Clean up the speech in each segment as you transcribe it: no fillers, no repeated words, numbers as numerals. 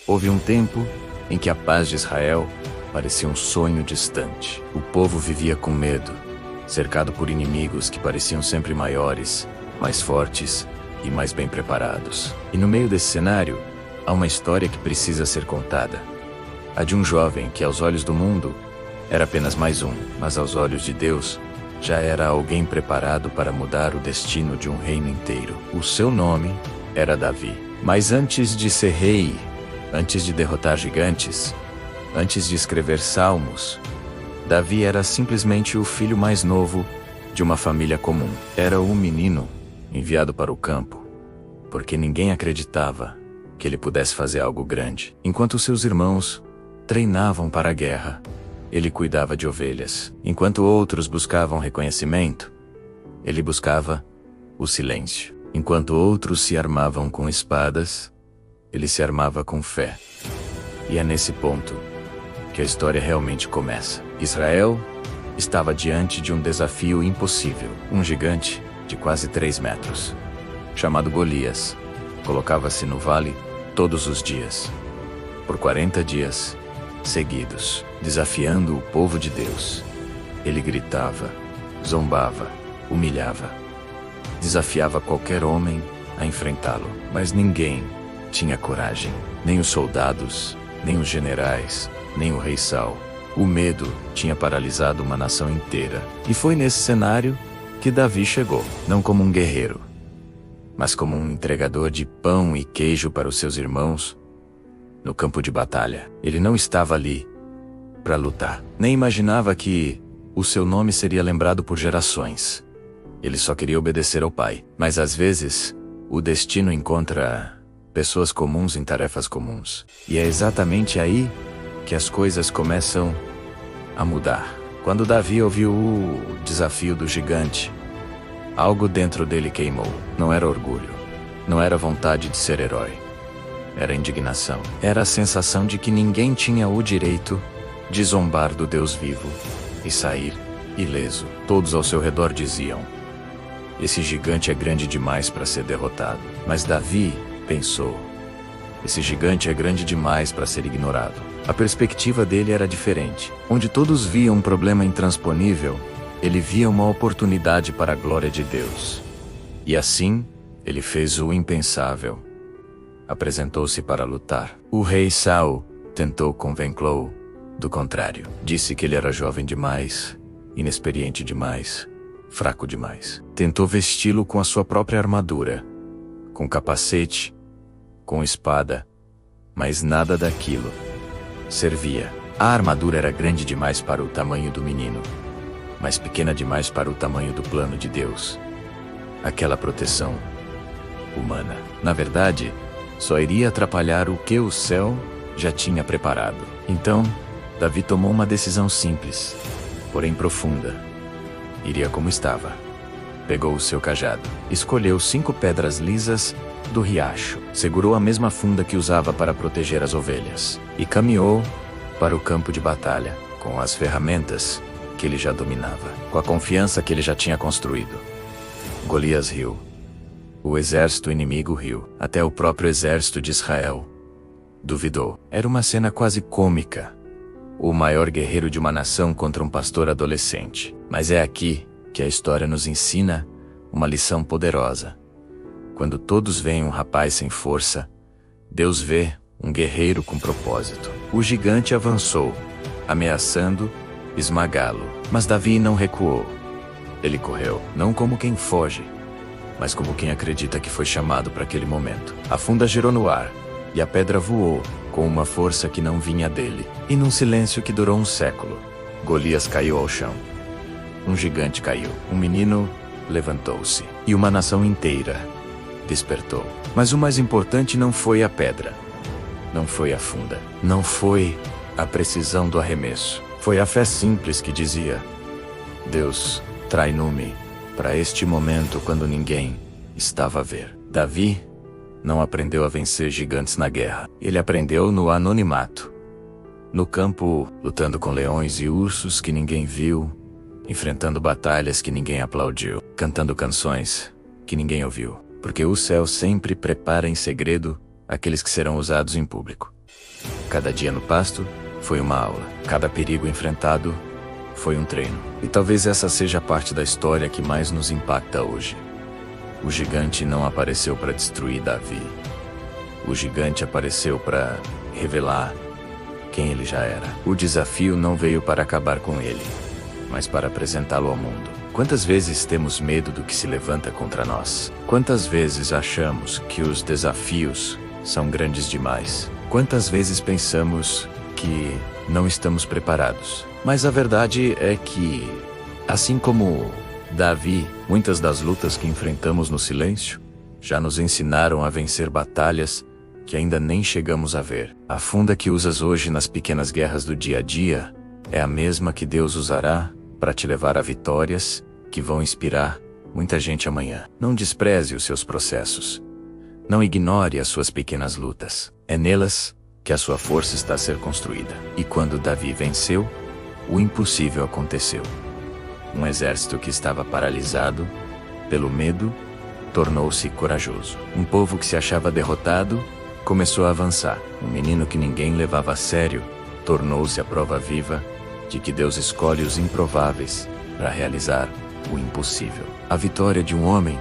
Houve um tempo em que a paz de Israel parecia um sonho distante. O povo vivia com medo, cercado por inimigos que pareciam sempre maiores, mais fortes e mais bem preparados. E no meio desse cenário, há uma história que precisa ser contada. A de um jovem que, aos olhos do mundo, era apenas mais um, mas aos olhos de Deus, já era alguém preparado para mudar o destino de um reino inteiro. O seu nome era Davi. Mas antes de ser rei, antes de derrotar gigantes, antes de escrever salmos, Davi era simplesmente o filho mais novo de uma família comum. Era um menino enviado para o campo, porque ninguém acreditava que ele pudesse fazer algo grande. Enquanto seus irmãos treinavam para a guerra, ele cuidava de ovelhas. Enquanto outros buscavam reconhecimento, ele buscava o silêncio. Enquanto outros se armavam com espadas, ele se armava com fé. E é nesse ponto que a história realmente começa. Israel estava diante de um desafio impossível. Um gigante de quase 3 metros, chamado Golias, colocava-se no vale todos os dias, por 40 dias seguidos, desafiando o povo de Deus. Ele gritava, zombava, humilhava, desafiava qualquer homem a enfrentá-lo, mas ninguém tinha coragem, nem os soldados, nem os generais, nem o rei Saul. O medo tinha paralisado uma nação inteira. E foi nesse cenário que Davi chegou, não como um guerreiro, mas como um entregador de pão e queijo para os seus irmãos no campo de batalha. Ele não estava ali para lutar, nem imaginava que o seu nome seria lembrado por gerações. Ele só queria obedecer ao pai. Mas às vezes, o destino encontra pessoas comuns em tarefas comuns. E é exatamente aí que as coisas começam a mudar. Quando Davi ouviu o desafio do gigante, algo dentro dele queimou. Não era orgulho, não era vontade de ser herói. Era indignação. Era a sensação de que ninguém tinha o direito de zombar do Deus vivo e sair ileso. Todos ao seu redor diziam: esse gigante é grande demais para ser derrotado. Mas Davi pensou: esse gigante é grande demais para ser ignorado. A perspectiva dele era diferente. Onde todos viam um problema intransponível, ele via uma oportunidade para a glória de Deus. E assim, ele fez o impensável. Apresentou-se para lutar. O rei Saul tentou convencê-lo do contrário. Disse que ele era jovem demais, inexperiente demais, fraco demais. Tentou vesti-lo com a sua própria armadura, com capacete, com espada, mas nada daquilo servia. A armadura era grande demais para o tamanho do menino, mas pequena demais para o tamanho do plano de Deus. Aquela proteção humana, na verdade, só iria atrapalhar o que o céu já tinha preparado. Então, Davi tomou uma decisão simples, porém profunda. Iria como estava. Pegou o seu cajado, escolheu 5 pedras lisas do riacho, segurou a mesma funda que usava para proteger as ovelhas, e caminhou para o campo de batalha, com as ferramentas que ele já dominava, com a confiança que ele já tinha construído. Golias riu. O exército inimigo riu. Até o próprio exército de Israel duvidou. Era uma cena quase cômica. O maior guerreiro de uma nação contra um pastor adolescente. Mas é aqui que a história nos ensina uma lição poderosa. Quando todos veem um rapaz sem força, Deus vê um guerreiro com propósito. O gigante avançou, ameaçando esmagá-lo. Mas Davi não recuou. Ele correu, não como quem foge, mas como quem acredita que foi chamado para aquele momento. A funda girou no ar, e a pedra voou, com uma força que não vinha dele. E num silêncio que durou um século, Golias caiu ao chão. Um gigante caiu. Um menino levantou-se. E uma nação inteira despertou. Mas o mais importante não foi a pedra. Não foi a funda. Não foi a precisão do arremesso. Foi a fé simples que dizia: Deus, trai-me para este momento quando ninguém estava a ver. Davi não aprendeu a vencer gigantes na guerra. Ele aprendeu no anonimato. No campo, lutando com leões e ursos que ninguém viu, enfrentando batalhas que ninguém aplaudiu, cantando canções que ninguém ouviu. Porque o céu sempre prepara em segredo aqueles que serão usados em público. Cada dia no pasto foi uma aula. Cada perigo enfrentado foi um treino. E talvez essa seja a parte da história que mais nos impacta hoje. O gigante não apareceu para destruir Davi. O gigante apareceu para revelar quem ele já era. O desafio não veio para acabar com ele, mas para apresentá-lo ao mundo. Quantas vezes temos medo do que se levanta contra nós? Quantas vezes achamos que os desafios são grandes demais? Quantas vezes pensamos que não estamos preparados? Mas a verdade é que, assim como Davi, muitas das lutas que enfrentamos no silêncio já nos ensinaram a vencer batalhas que ainda nem chegamos a ver. A funda que usas hoje nas pequenas guerras do dia a dia é a mesma que Deus usará para te levar a vitórias que vão inspirar muita gente amanhã. Não despreze os seus processos. Não ignore as suas pequenas lutas. É nelas que a sua força está a ser construída. E quando Davi venceu, o impossível aconteceu. Um exército que estava paralisado pelo medo tornou-se corajoso. Um povo que se achava derrotado começou a avançar. Um menino que ninguém levava a sério tornou-se a prova viva de que Deus escolhe os improváveis para realizar o impossível. A vitória de um homem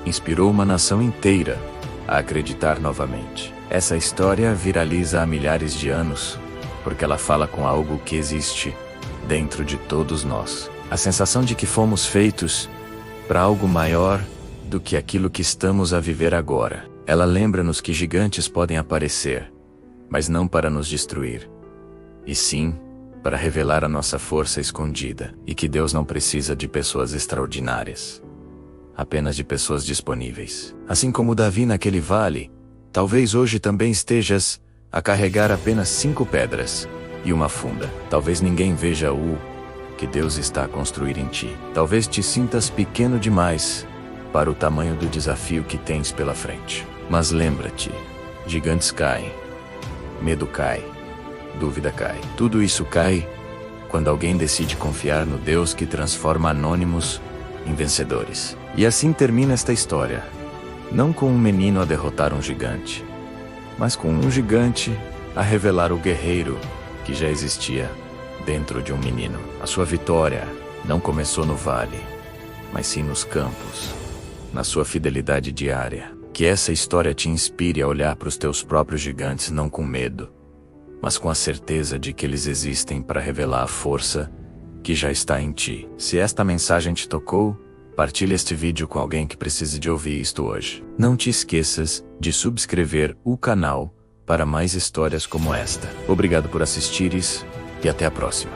inspirou uma nação inteira a acreditar novamente. Essa história viraliza há milhares de anos, porque ela fala com algo que existe dentro de todos nós. A sensação de que fomos feitos para algo maior do que aquilo que estamos a viver agora. Ela lembra-nos que gigantes podem aparecer, mas não para nos destruir, e sim para revelar a nossa força escondida, e que Deus não precisa de pessoas extraordinárias, apenas de pessoas disponíveis. Assim como Davi naquele vale, talvez hoje também estejas a carregar apenas 5 pedras e uma funda. Talvez ninguém veja o que Deus está a construir em ti. Talvez te sintas pequeno demais para o tamanho do desafio que tens pela frente. Mas lembra-te, gigantes caem, medo cai, dúvida cai. Tudo isso cai quando alguém decide confiar no Deus que transforma anônimos em vencedores. E assim termina esta história. Não com um menino a derrotar um gigante, mas com um gigante a revelar o guerreiro que já existia dentro de um menino. A sua vitória não começou no vale, mas sim nos campos, na sua fidelidade diária. Que essa história te inspire a olhar para os teus próprios gigantes não com medo, mas com a certeza de que eles existem para revelar a força que já está em ti. Se esta mensagem te tocou, partilhe este vídeo com alguém que precise de ouvir isto hoje. Não te esqueças de subscrever o canal para mais histórias como esta. Obrigado por assistires e até a próxima.